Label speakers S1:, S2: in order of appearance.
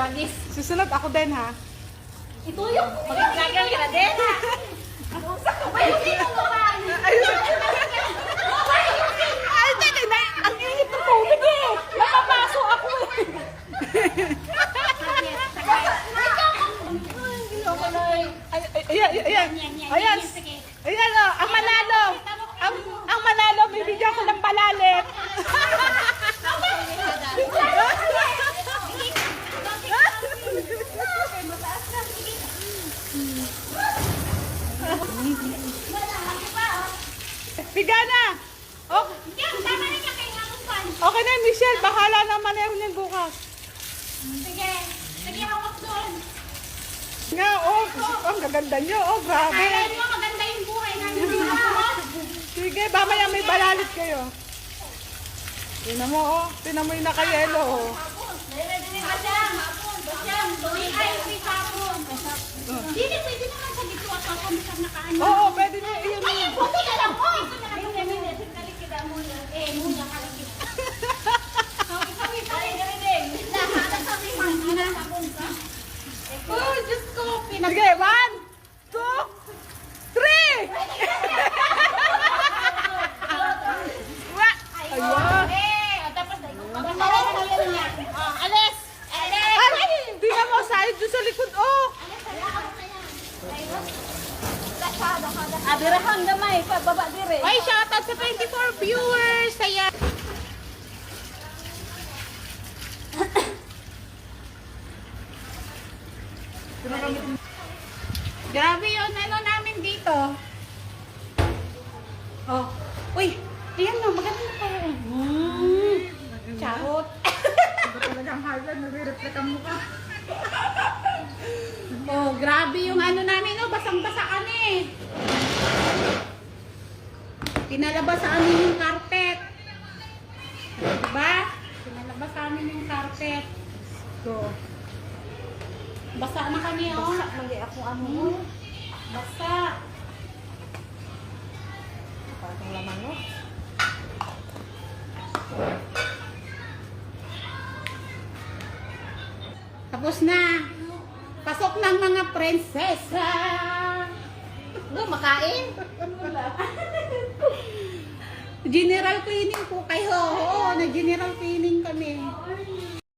S1: Tragis.
S2: Susunod ako din ha.
S1: Ito yung mag-vlogger ka na din. Ay, hindi mo naman.
S2: Ay, teka na. Ang init ng tubig eh. Napapasok ako eh. Ayan, ayan. Ayan. Ayan o, ang manalo. Ang manalo, bibigyan ko ng palalit. Bigana! Oh, okay na, Michelle. Bahala naman na yun bukas.
S1: Sige, sige hawak doon.
S2: Nga, oh, ang gaganda nyo. Oh, grabe.
S1: Kaya mo maganda yung buhay namin.
S2: Sige, mamaya may balalit kayo. Tinan mo, oh. Tinan mo yung nakayelo, oh.
S1: Hindi, pwede naman sa dito at ako nakaano.
S2: Oo, pwede na. Iyon
S1: Ay,
S2: mo.
S1: buti ka lang, oy! Sandali kita muna. Muna ka lang kita. Oh, Diyos ko,
S2: Sige, 1, 2, 3! Ayan.
S1: Alis!
S2: Ay, tingnan mo, sahid doon sa likod, oh.
S1: Abirahan gamay, pababa dire.
S2: Ay, shoutout sa 24 viewers. Ayan. Grabe yun, ano namin dito. Oh, uy, ayan na, maganda na tayo. Charot. Talagang hard, nare-reflect ang mukha. Oh, grabe yung ano namin, oh, basang-basa kami. Pinalabas sa amin yung carpet. Diba? Pinalabas sa amin yung carpet. So, basa na kami, oh.
S1: Basa mali ako ano.
S2: Basa.
S1: Parang laman no.
S2: Tapos na. Pasok ng mga prinsesa.
S1: Go makain.
S2: General cleaning po kayo. Oo, na general cleaning kami.